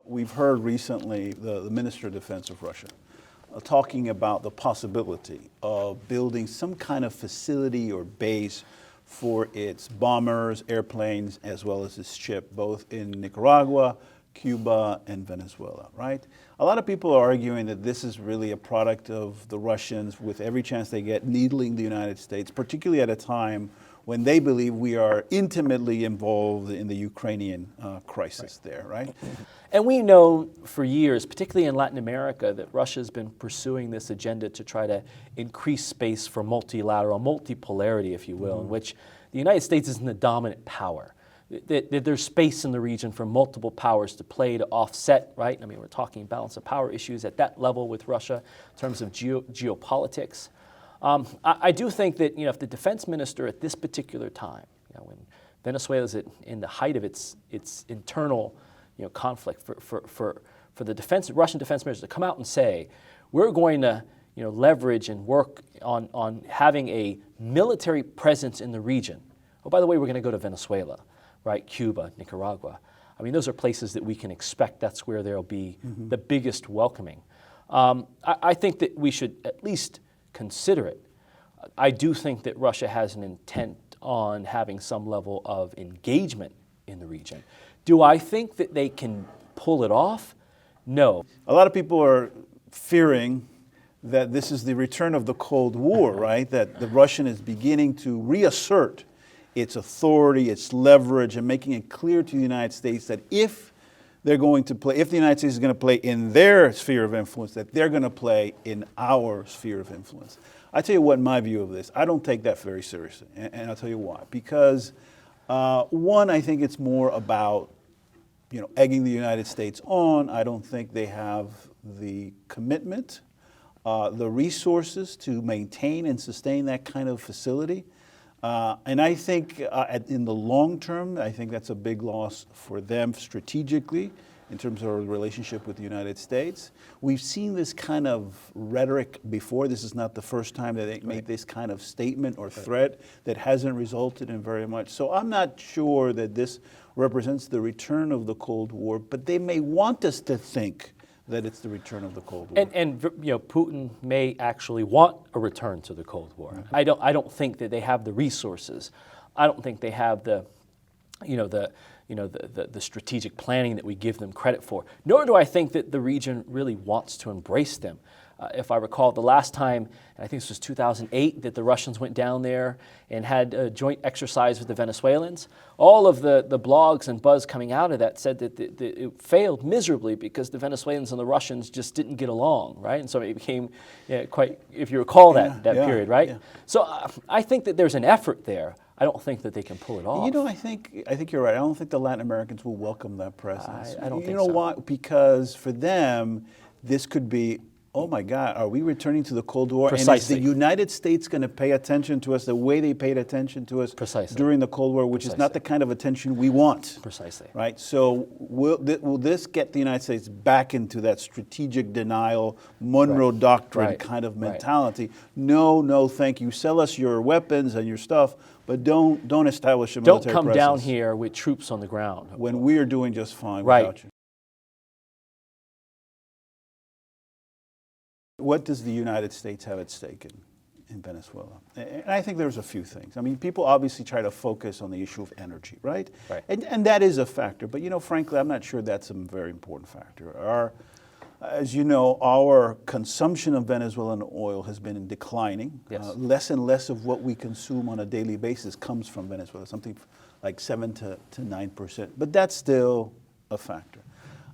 we've heard recently the Minister of Defense of Russia talking about the possibility of building some kind of facility or base for its bombers, airplanes, as well as its ship, both in Nicaragua, Cuba, and Venezuela, right? A lot of people are arguing that this is really a product of the Russians, with every chance they get, needling the United States, particularly at a time when they believe we are intimately involved in the Ukrainian crisis there, right? And we know for years, particularly in Latin America, that Russia's been pursuing this agenda to try to increase space for multilateral, multipolarity, if you will, in which the United States isn't the dominant power. That there's space in the region for multiple powers to play to offset, right? I mean, we're talking balance of power issues at that level with Russia in terms of geopolitics. I do think that, if the defense minister at this particular time, when Venezuela is in the height of its internal conflict, for the Russian defense minister to come out and say, we're going to leverage and work on having a military presence in the region. Oh, by the way, we're going to go to Venezuela, right? Cuba, Nicaragua. I mean, those are places that we can expect that's where there'll be the biggest welcoming. I think that we should at least consider it. I do think that Russia has an intent on having some level of engagement in the region. Do I think that they can pull it off? No. A lot of people are fearing that this is the return of the Cold War, right? That the Russian is beginning to reassert its authority, its leverage, and making it clear to the United States that if the United States is going to play in their sphere of influence, that they're going to play in our sphere of influence. I tell you what, my view of this, I don't take that very seriously, and I'll tell you why. Because one, I think it's more about egging the United States on. I don't think they have the commitment, the resources to maintain and sustain that kind of facility. And I think in the long term, I think that's a big loss for them strategically in terms of our relationship with the United States. We've seen this kind of rhetoric before. This is not the first time that they made this kind of statement or threat that hasn't resulted in very much. So I'm not sure that this represents the return of the Cold War, but they may want us to think that it's the return of the Cold War. And Putin may actually want a return to the Cold War. I don't think that they have the resources. I don't think they have the strategic planning that we give them credit for. Nor do I think that the region really wants to embrace them. If I recall, the last time, and I think this was 2008, that the Russians went down there and had a joint exercise with the Venezuelans, all of the blogs and buzz coming out of that said that it failed miserably because the Venezuelans and the Russians just didn't get along, right? And so it became quite, if you recall that period, right? Yeah. So I think that there's an effort there. I don't think that they can pull it off. I think you're right. I don't think the Latin Americans will welcome that presence. I don't think so. You know why? Because for them, this could be, oh my God, are we returning to the Cold War? Precisely. And is the United States going to pay attention to us the way they paid attention to us during the Cold War, which is not the kind of attention we want? Precisely. Right? So will this get the United States back into that strategic denial, Monroe Doctrine kind of mentality? No, thank you. Sell us your weapons and your stuff, but don't establish a military presence. Don't come down here with troops on the ground. When we are doing just fine without you. What does the United States have at stake in Venezuela? And I think there's a few things. I mean, people obviously try to focus on the issue of energy, right? And that is a factor. But, frankly, I'm not sure that's a very important factor. As you know, our consumption of Venezuelan oil has been declining. Yes. Less and less of what we consume on a daily basis comes from Venezuela, something like 7 to 9%. But that's still a factor.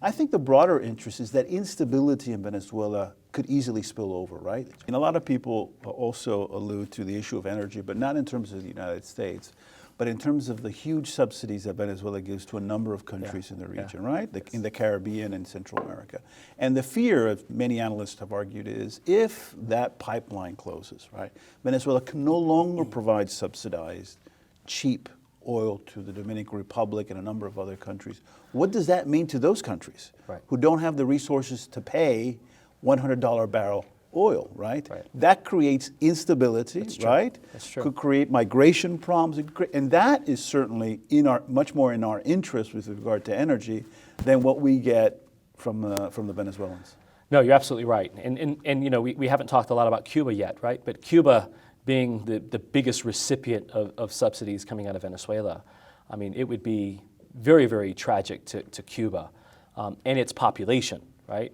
I think the broader interest is that instability in Venezuela could easily spill over, right? And a lot of people also allude to the issue of energy, but not in terms of the United States, but in terms of the huge subsidies that Venezuela gives to a number of countries in the region, right? In the Caribbean and Central America. And the fear, as many analysts have argued, is if that pipeline closes, right, Venezuela can no longer provide subsidized, cheap oil to the Dominican Republic and a number of other countries. What does that mean to those countries who don't have the resources to pay $100 barrel oil, right? That creates instability, right? That's true. Could create migration problems, and that is certainly much more in our interest with regard to energy than what we get from the Venezuelans. No, you're absolutely right. And you know, we haven't talked a lot about Cuba yet, right? But Cuba being the biggest recipient of subsidies coming out of Venezuela, I mean, it would be very, very tragic to Cuba and its population, right?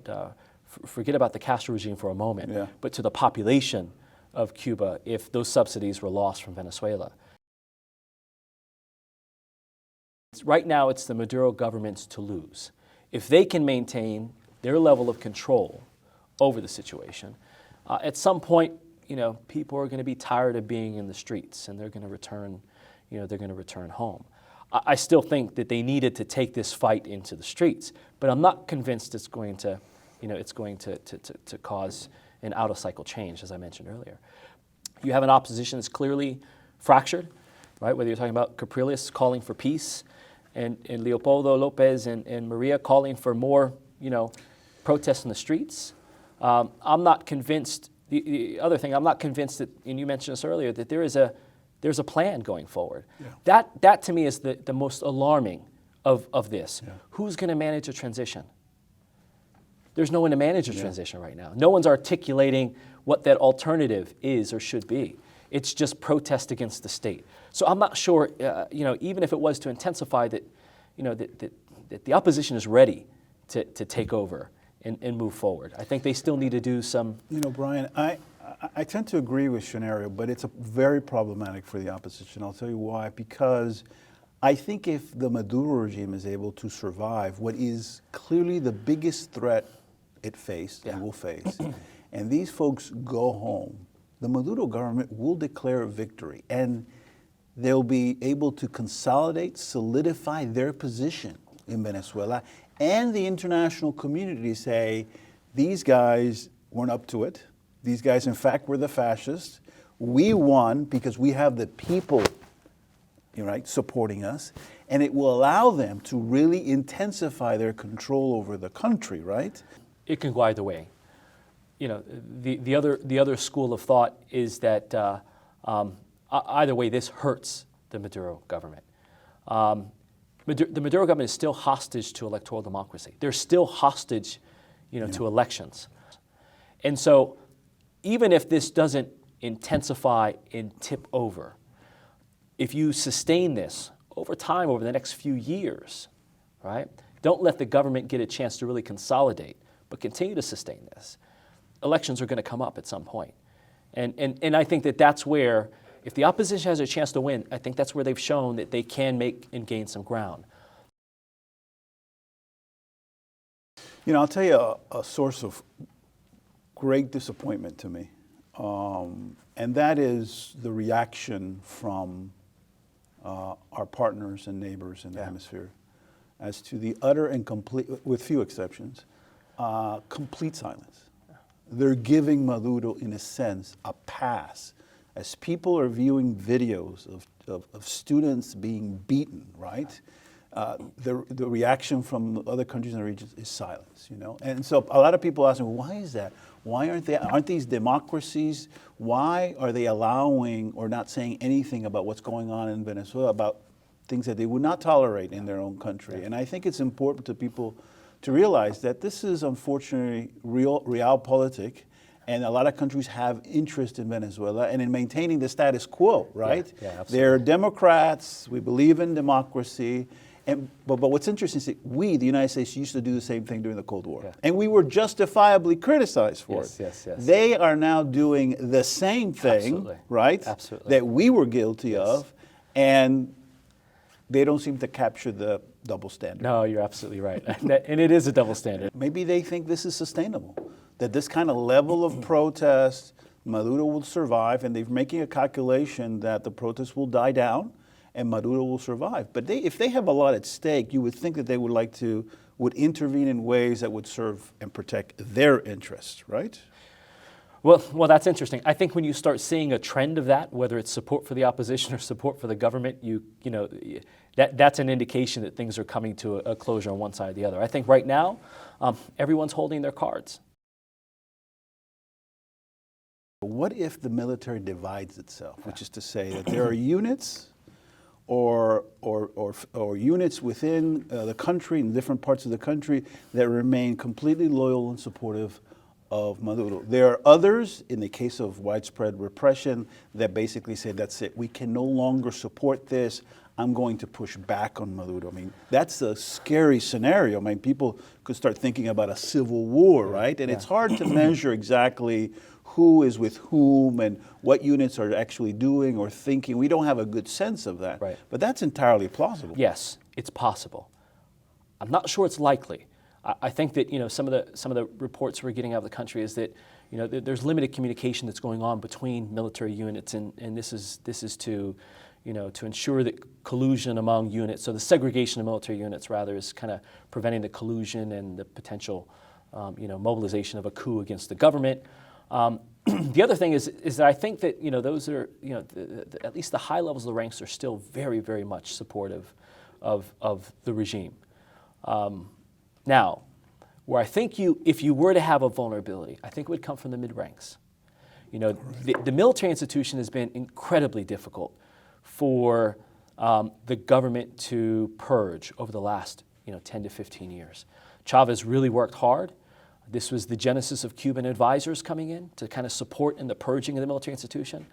Forget about the Castro regime for a moment, Yeah. but to the population of Cuba if those subsidies were lost from Venezuela. Right now, it's the Maduro government's to lose. If they can maintain their level of control over the situation, at some point, you know, people are going to be tired of being in the streets, and they're going to return, you know, they're going to return home. I still think that they needed to take this fight into the streets, but I'm not convinced it's going to, you know, it's going to cause an out-of-cycle change, as I mentioned earlier. You have an opposition that's clearly fractured, right? Whether you're talking about Capriles calling for peace, and Leopoldo Lopez and Maria calling for more, you know, protests in the streets. I'm not convinced. The other thing, I'm not convinced that, and you mentioned this earlier, that there's a plan going forward. Yeah. That to me is the most alarming of this. Yeah. Who's going to manage a transition? There's no one to manage a transition right now. No one's articulating what that alternative is or should be. It's just protest against the state. So I'm not sure, you know, even if it was to intensify, that, you know, that the opposition is ready to take over and move forward. I think they still need to do some. You know, Brian, I tend to agree with Scenario, but it's very problematic for the opposition. I'll tell you why. Because I think if the Maduro regime is able to survive what is clearly the biggest threat it faced and will face, and these folks go home, the Maduro government will declare a victory, and they'll be able to consolidate, solidify their position in Venezuela, and the international community say, these guys weren't up to it. These guys, in fact, were the fascists. We won because we have the people, right, supporting us, and it will allow them to really intensify their control over the country, right? It can go either way. You know, the other school of thought is that either way, this hurts the Maduro government. The Maduro government is still hostage to electoral democracy. They're still hostage, you know, to elections. And so even if this doesn't intensify and tip over, if you sustain this over time, over the next few years, right, don't let the government get a chance to really consolidate, but continue to sustain this, elections are going to come up at some point. And I think that that's where, if the opposition has a chance to win, I think that's where they've shown that they can make and gain some ground. You know, I'll tell you a source of great disappointment to me, and that is the reaction from our partners and neighbors in the hemisphere as to the utter and complete, with few exceptions, complete silence. They're giving Maduro, in a sense, a pass. As people are viewing videos of students being beaten, right? The reaction from other countries in the region is silence, you know? And so a lot of people ask me, why is that? Why aren't these democracies? Why are they allowing or not saying anything about what's going on in Venezuela, about things that they would not tolerate in their own country? And I think it's important to people to realize that this is unfortunately realpolitik, and a lot of countries have interest in Venezuela and in maintaining the status quo, right? Yeah, absolutely. They're Democrats, we believe in democracy, but what's interesting is that we, the United States, used to do the same thing during the Cold War. Yeah. And we were justifiably criticized for it. Yes. They are now doing the same thing, right? Absolutely. That we were guilty of, and they don't seem to capture the double standard. No, you're absolutely right. And it is a double standard. Maybe they think this is sustainable, that this kind of level of protest, Maduro will survive, and they're making a calculation that the protests will die down and Maduro will survive. But if they have a lot at stake, you would think that they would intervene in ways that would serve and protect their interests, right? Well, that's interesting. I think when you start seeing a trend of that, whether it's support for the opposition or support for the government, you know, that's an indication that things are coming to a closure on one side or the other. I think right now, everyone's holding their cards. What if the military divides itself, which is to say that there are units or units within the country, in different parts of the country, that remain completely loyal and supportive of Maduro. There are others, in the case of widespread repression, that basically say, that's it, we can no longer support this, I'm going to push back on Maduro. I mean, that's a scary scenario. I mean, people could start thinking about a civil war, right? And it's hard to measure exactly who is with whom and what units are actually doing or thinking. We don't have a good sense of that. Right. But that's entirely plausible. Yes, it's possible. I'm not sure it's likely. I think that some of the reports we're getting out of the country is that there's limited communication that's going on between military units, and this is to to ensure that collusion among units, so the segregation of military units rather, is kind of preventing the collusion and the potential mobilization of a coup against the government. The other thing is that I think that those are at least the high levels of the ranks are still very, very much supportive of the regime. Now, where I think if you were to have a vulnerability, I think it would come from the mid ranks. The military institution has been incredibly difficult for the government to purge over the last 10 to 15 years. Chavez really worked hard. This was the genesis of Cuban advisors coming in to kind of support in the purging of the military institution.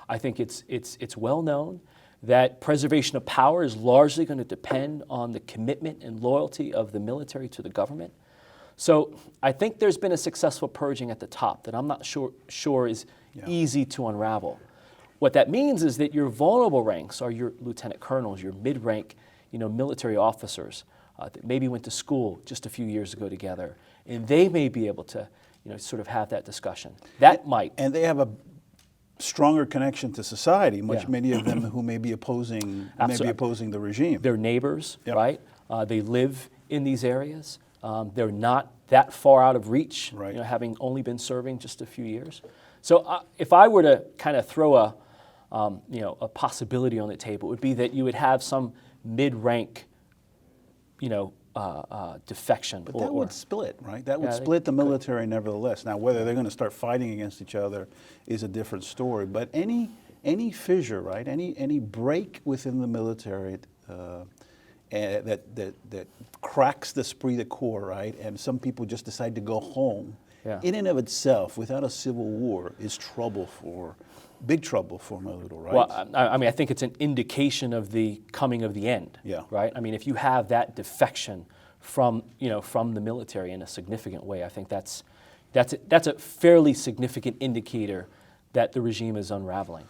I think it's well known that preservation of power is largely going to depend on the commitment and loyalty of the military to the government. So I think there's been a successful purging at the top that I'm not sure is easy to unravel. What that means is that your vulnerable ranks are your lieutenant colonels, your mid-rank military officers that maybe went to school just a few years ago together, and they may be able to sort of have that discussion. That might. And they have a stronger connection to society, many of them who may be opposing the regime. They're neighbors, right? They live in these areas. They're not that far out of reach, right. Having only been serving just a few years. So if I were to kind of throw a possibility on the table, it would be that you would have some mid-rank, defection. But that would split, right? That would split the military nevertheless. Now, whether they're going to start fighting against each other is a different story. But any fissure, right? Any break within the military that cracks the esprit de corps, right? And some people just decide to go home. In and of itself, without a civil war, is big trouble for Maduro, right? Well, I think it's an indication of the coming of the end, right? I mean, if you have that defection from the military in a significant way, I think that's a fairly significant indicator that the regime is unraveling.